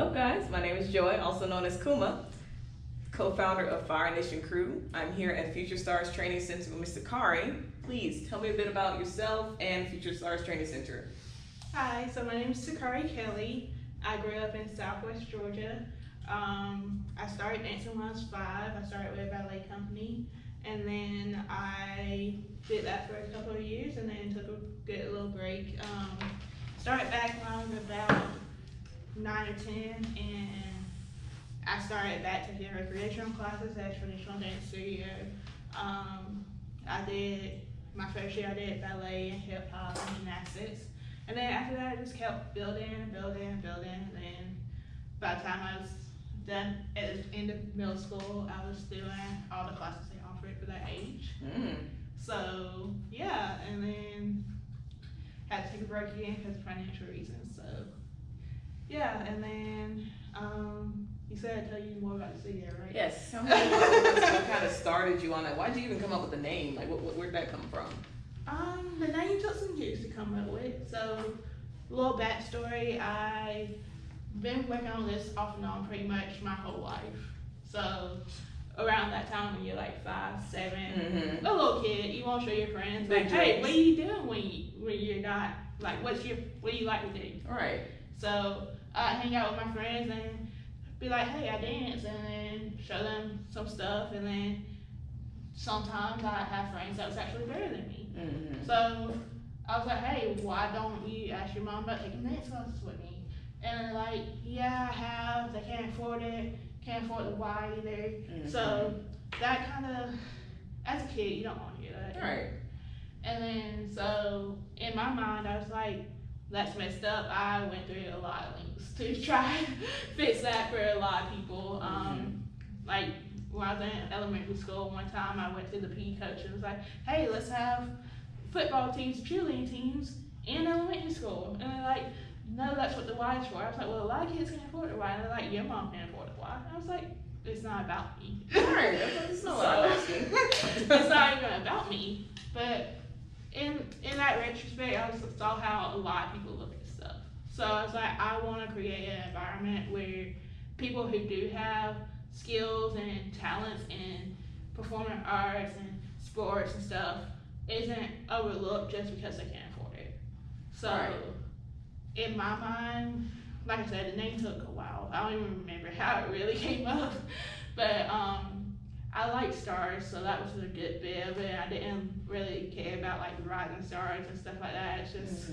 up, guys? My name is Joy, also known as Kuma, co-founder of FyreNation Crew. I'm here at Future Stars Training Center with Mr. Takahri. Please tell me a bit about yourself and Future Stars Training Center. Hi, so my name is Takahri Kelly. I grew up in Southwest Georgia. I started dancing when I was 5. I started with a ballet company, and then I did that for a couple of years, and then took a good little break. Started back when I was about 9 or 10, and I started back taking recreational classes at traditional dance studio. I did my first year. I did ballet and hip hop and gymnastics, and then after that, I just kept building. And then by the time I was done at the end of middle school, I was doing all the classes they offered for that age. So yeah, and then had to take a break again because of financial reasons. So yeah, and then you said I'd tell you more about the studio, right? Yes. Tell me what kind of started you on that. Why'd you even come up with the name? Like, where'd that come from? The name took some years to come up with. So, a little backstory: I've been working on this off and on pretty much my whole life. So, around that time when you're like 5, 7, a little kid, you want to show your friends like, hey, what are you doing when you're not like, what do you like to do? All right. So I hang out with my friends and be like, hey, I dance, and then show them some stuff, and then sometimes I have friends that was actually better than me. So I was like, hey, why don't you ask your mom about taking dance classes with me? And they're like, yeah, I have. They can't afford it. Can't afford the Y either. So that kind of, as a kid, you don't want to hear that. Right. And then so in my mind, I was like, that's messed up. I went through a lot of links to try and fix that for a lot of people. Like when I was in elementary school, one time I went to the PE coach and was like, hey, let's have football teams, cheerleading teams in elementary school. And they're like, no, that's what the Y is for. I was like, well, a lot of kids can't afford the Y. And they're like, your mom can't afford the Y. And I was like, it's not about me. Right, that's not what I'm asking. It's not even about me. But in that retrospect, I saw how a lot of people look at stuff. So I was like, I want to create an environment where people who do have skills and talents in performing arts and sports and stuff isn't overlooked just because they can't afford it. So in my mind, like I said, the name took a while. I don't even remember how it really came up, but I like stars, so that was a good bit of it. I didn't really care about like rising stars and stuff like that. It's just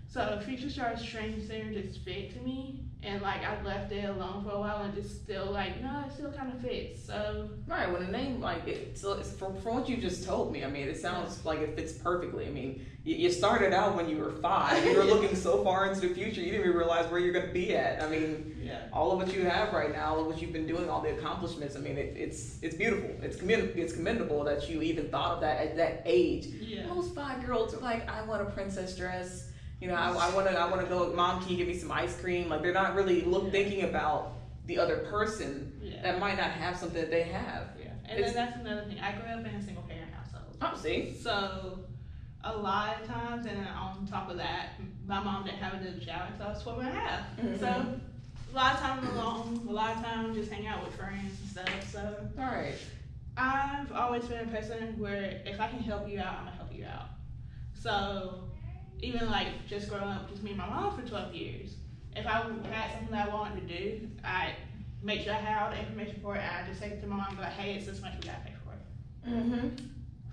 so Future Stars Training Center just fit to me, and like I left it alone for a while and just still like, no, it still kind of fits. So right, when a name like it, so it's from what you just told me, I mean, it sounds like it fits perfectly. I mean, you started out when you were 5. You were looking so far into the future, you didn't even realize where you're going to be at. I mean, all of what you have right now, all of what you've been doing, all the accomplishments. I mean, it's beautiful. It's commendable that you even thought of that at that age. Most 5-year-olds are like, I want a princess dress. You know, I want to go. Mom, can you give me some ice cream? Like, they're not really thinking about the other person that might not have something that they have. And then that's another thing. I grew up in a single parent household. Oh, see. So a lot of times, and then on top of that, my mom didn't have a job until I was 12 and a half. So a lot of time alone, a lot of time just hang out with friends and stuff. So I've always been a person where if I can help you out, I'm gonna help you out. So even like just growing up, just me and my mom for 12 years, if I had something that I wanted to do, I make sure I had all the information for it, and I just say to my mom, like, hey, it's this much, we gotta pay for it.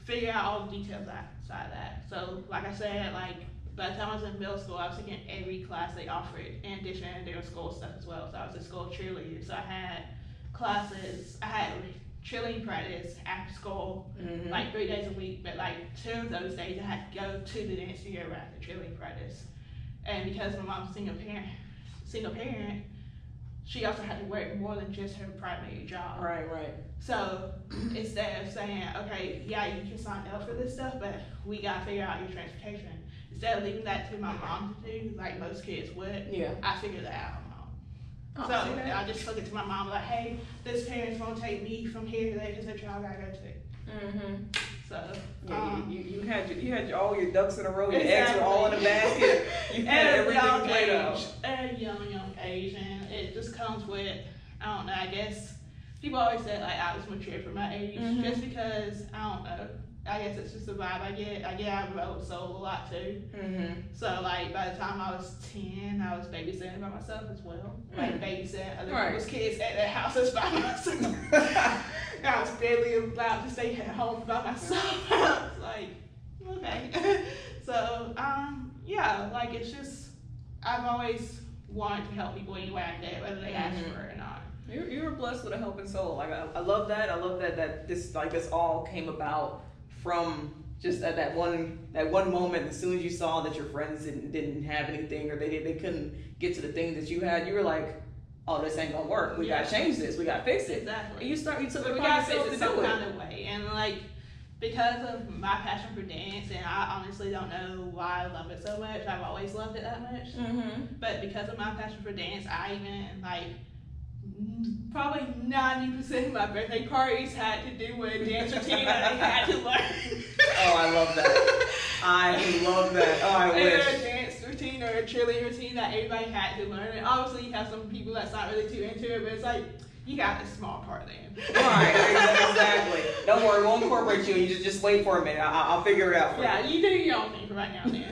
Figure out all the details outside of that. So like I said, like by the time I was in middle school, I was taking every class they offered, in addition to doing school stuff as well. So I was a school cheerleader, so I had classes, I had cheerleading practice after school, like 3 days a week, but like 2 of those days I had to go to the dance studio after cheerleading practice. And because my mom's a single parent, she also had to work more than just her primary job. Right. So instead of saying, okay, yeah, you can sign up for this stuff, but we gotta figure out your transportation. Instead of leaving that to my mom to do, like most kids would, I figured that out. So I just took it to my mom, like, hey, this parent's gonna take me from here to there because their child gotta go to. So you had all your ducks in a row. Your eggs were all in a basket. You had everything played out. At a young age, and it just comes with, I don't know. I guess people always say like I was mature for my age, just because I don't know. I guess it's just a vibe I get. I get out of road soul a lot too. So like by the time I was 10, I was babysitting by myself as well. Like babysitting other people's kids at their houses by myself. I was barely allowed to stay at home by myself. I was like, okay. So yeah, like it's just I've always wanted to help people any way I can, whether they ask for it or not. You were blessed with a helping soul. Like I love that. I love that this all came about from just that one moment. As soon as you saw that your friends didn't have anything, or they couldn't get to the things that you had, you were like, oh, this ain't gonna work. We gotta change this. We gotta fix it. Exactly. And you took it upon yourself to some kind of way. And like because of my passion for dance, and I honestly don't know why I love it so much. I've always loved it that much. But because of my passion for dance, I even like probably 90% of my birthday parties had to do with a dance routine that I had to learn. Oh, I love that. I love that. Oh, I wish. Either a dance routine or a cheerleading routine that everybody had to learn. And obviously you have some people that's not really too into it, but it's like, you got a small part then. Right, exactly. Don't worry, we'll incorporate you. You just wait for a minute. I'll figure it out for you. Yeah, you do your own thing for right now then.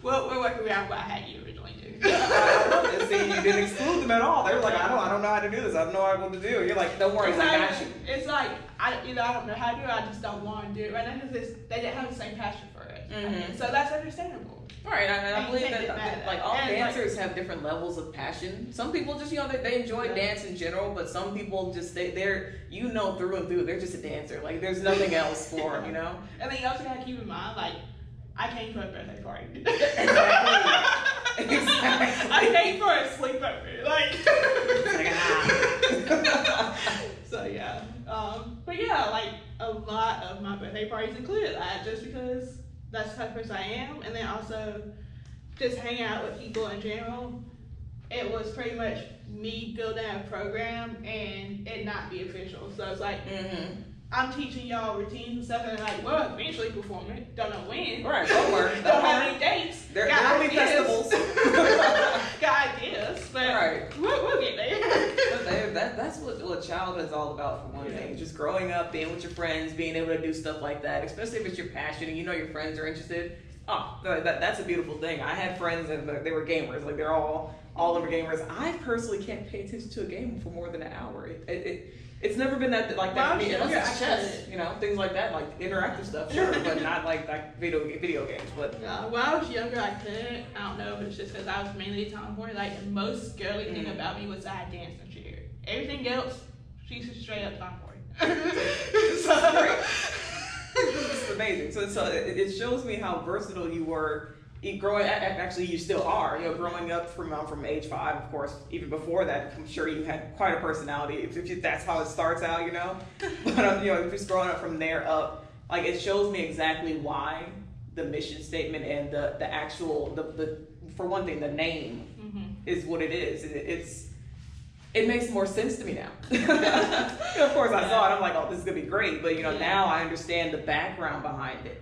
We'll work around what I had you originally do. I love it. See, you didn't exclude them at all. They were like, I don't know how to do this. I don't know what to do. You're like, don't worry, I got you. It's like, I don't know how to do it. I just don't want to do it right now because they didn't have the same passion for it. So that's understandable. Right, and I believe that like all dancers have different levels of passion. Some people just, they enjoy dance in general, but some people just, they're through and through, they're just a dancer. Like there's nothing else for them, And then you also gotta keep in mind, like, I came for a birthday party. Exactly. I came for a sleepover. Like, so yeah. But yeah, like a lot of my birthday parties included that just because that's the type of person I am. And then also just hanging out with people in general. It was pretty much me building a program and it not be official. So it's like, I'm teaching y'all routines and stuff, and like, well, eventually perform it. Don't know when. Right, don't worry. Don't have any dates. There will be festivals. Got ideas, but we'll get there. That's what childhood is all about, for one thing. Just growing up, being with your friends, being able to do stuff like that, especially if it's your passion and your friends are interested. Oh, that's a beautiful thing. I had friends and they were gamers. Like they're all of them are gamers. I personally can't pay attention to a game for more than an hour. It's never been that like that for me. Unless it's chess, things like that, like interactive stuff, sure, but not like video games. But when I was younger, I couldn't. I don't know if it's just because I was mainly a tomboy. Like the most girly thing about me was I danced and cheered. Everything else, she's just straight up tomboy. It's amazing. So it shows me how versatile you were. Actually, you still are. Growing up from age 5, of course. Even before that, I'm sure you had quite a personality. If that's how it starts out, But just growing up from there up, like it shows me exactly why the mission statement and the actual for one thing, the name is what it is. It makes more sense to me now. Of course, I saw it. I'm like, oh, this is gonna be great. But now I understand the background behind it.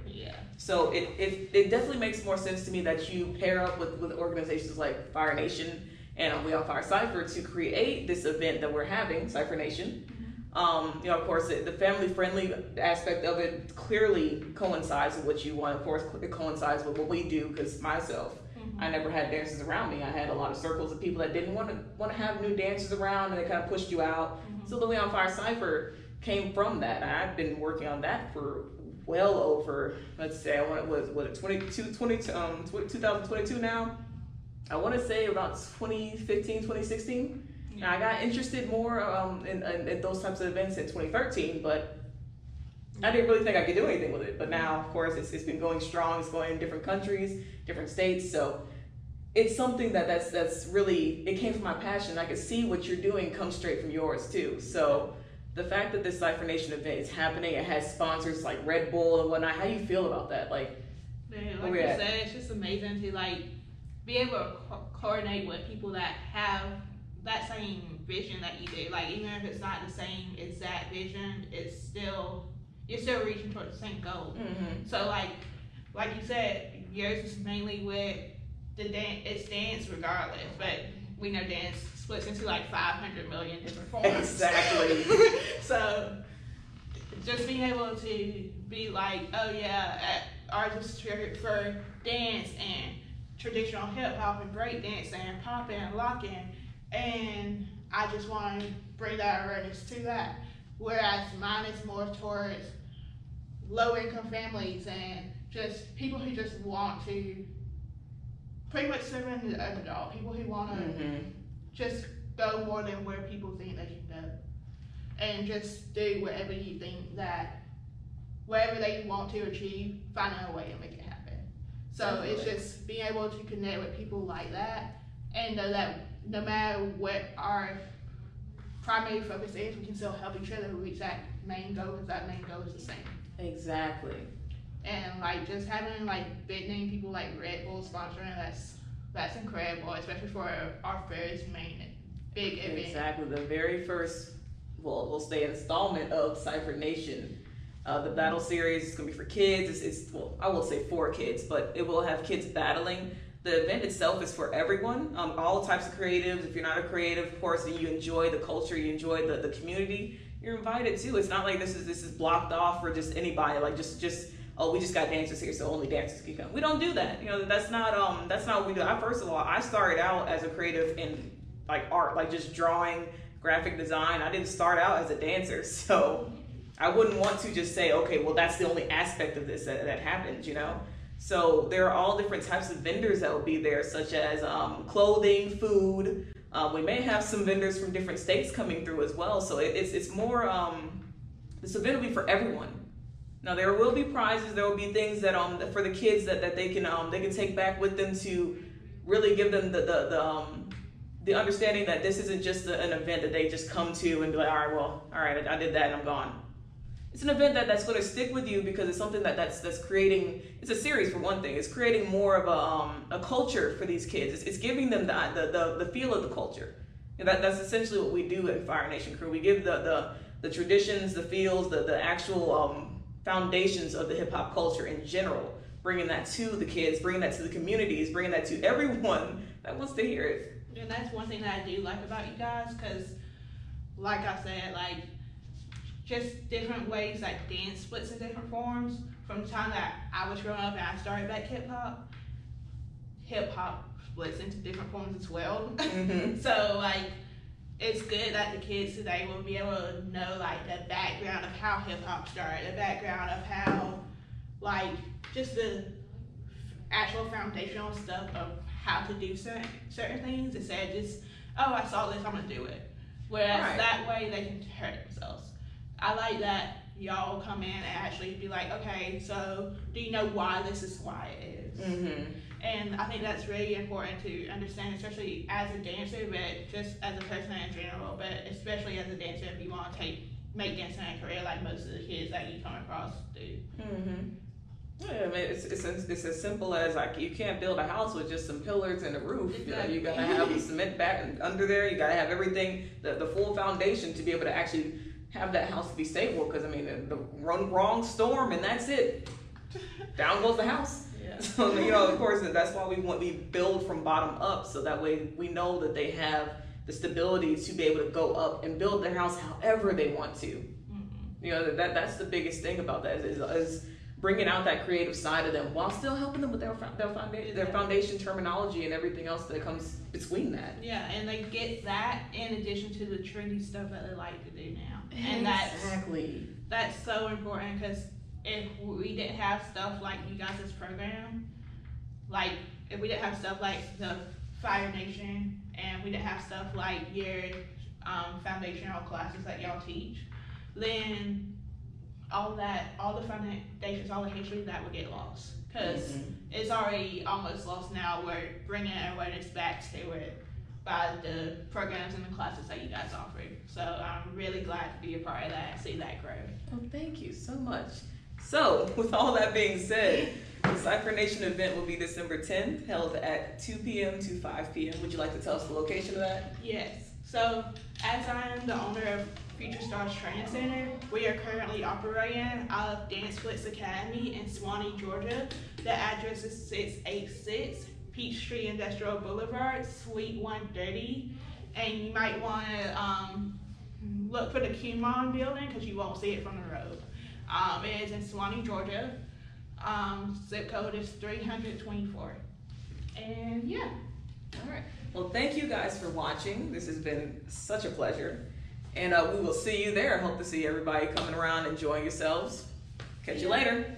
So it definitely makes more sense to me that you pair up with organizations like FyreNation and WeOnFyre Cypher to create this event that we're having, CypherNation. Of course, the family-friendly aspect of it clearly coincides with what you want. Of course, it coincides with what we do, because myself, I never had dancers around me. I had a lot of circles of people that didn't want to have new dancers around, and they kind of pushed you out. So the WeOnFyre Cypher came from that. And I've been working on that for well over, let's say, was it 2022 now? I want to say about 2015, 2016. And I got interested more in those types of events in 2013, but I didn't really think I could do anything with it. But now, of course, it's been going strong. It's going in different countries, different states. So it's something that's really, it came from my passion. I could see what you're doing come straight from yours too. So the fact that this CypherNation event is happening, it has sponsors like Red Bull and whatnot. How do you feel about that? Like you said, it's just amazing to be able to coordinate with people that have that same vision that you do. Like even if it's not the same exact vision, it's still you're still reaching towards the same goal. So like you said, yours is mainly with the dance. It's dance regardless, but we know dance splits into like 500 million different forms. Exactly. So just being able to be like, oh yeah, ours is for dance and traditional hip hop and break dance and pop and locking, and I just want to bring that awareness to that. Whereas mine is more towards low income families and just people who just want to pretty much serve in the underdog, people who want to just go more than where people think they can go, and just do whatever you think that, whatever they want to achieve, find a way to make it happen. So Definitely. It's just being able to connect with people like that and know that no matter what our primary focus is, we can still help each other reach that main goal, because that main goal is the same. Exactly. And like just having like big name people like Red Bull sponsoring, that's incredible, especially for our first main big event. Exactly. The very first, well, we'll say installment of CypherNation. The battle series is going to be for kids. It's well, I will say for kids, but it will have kids battling. The event itself is for everyone, all types of creatives. If you're not a creative person, you enjoy the culture, you enjoy the community, you're invited too. It's not like this is blocked off for just anybody. Like just oh, we just got dancers here, so only dancers can come. We don't do that. You know, that's not what we do. First of all, I started out as a creative in like art, like just drawing, graphic design. I didn't start out as a dancer, so I wouldn't want to just say, okay, well, that's the only aspect of this that happens, you know? So there are all different types of vendors that will be there, such as clothing, food. We may have some vendors from different states coming through as well. So it's more, this event will be for everyone. Now there will be prizes, there will be things that for the kids that they can take back with them to really give them the understanding that this isn't just an event that they just come to and be like, all right, I did that and I'm gone. It's an event that's going to stick with you because it's something that's creating. It's a series for one thing. It's creating more of a culture for these kids. It's giving them the feel of the culture. And that's essentially what we do at FyreNation Crew. We give the traditions, the feels, the actual foundations of the hip hop culture in general. Bringing that to the kids, bringing that to the communities, bringing that to everyone that wants to hear it. And that's one thing that I do like about you guys, because, like I said, like, just different ways that dance splits in different forms. From the time that I was growing up and I started back hip hop splits into different forms as well. So like, it's good that the kids today will be able to know like the background of how hip hop started, the background of how, like, just the actual foundational stuff of how to do certain things, instead of just, oh, I saw this, I'm gonna do it. Whereas that way they can hurt themselves. I like that y'all come in and actually be like, okay, so do you know why this is why it is? And I think that's really important to understand, especially as a dancer, but just as a person in general, but especially as a dancer if you want to make dancing a career like most of the kids that you come across do. Yeah, I mean, it's as simple as like you can't build a house with just some pillars and a roof. Exactly. You gotta have the cement back and under there. You gotta have everything, the full foundation to be able to actually have that house be stable. Because I mean, the wrong storm and that's it. Down goes the house. Yeah. So you know, of course, that's why we build from bottom up, so that way we know that they have the stability to be able to go up and build their house however they want to. You know, that's the biggest thing about that is bringing out that creative side of them while still helping them with their foundation terminology and everything else that comes between that. Yeah, and they get that in addition to the trendy stuff that they like to do now. And that's so important, because if we didn't have stuff like you guys' program, like if we didn't have stuff like the FyreNation, and we didn't have stuff like your foundational classes that y'all teach, then all the foundations, all the history, that would get lost, because it's already almost lost now. We're bringing awareness back to it by the programs and the classes that you guys offer. So I'm really glad to be a part of that and see that grow. Well, thank you so much. So with all that being said, the CypherNation event will be December 10th, held at 2 p.m. to 5 p.m. Would you like to tell us the location of that? Yes. So as I am the owner of Future Stars Training Center. We are currently operating out of Dance Flicks Academy in Swanee, Georgia. The address is 686 Peachtree Industrial Boulevard, Suite 130. And you might want to look for the Kuma building because you won't see it from the road. It is in Swanee, Georgia. Zip code is 324. And yeah. All right. Well, thank you guys for watching. This has been such a pleasure. And we will see you there. I hope to see everybody coming around, enjoying yourselves. Catch you later.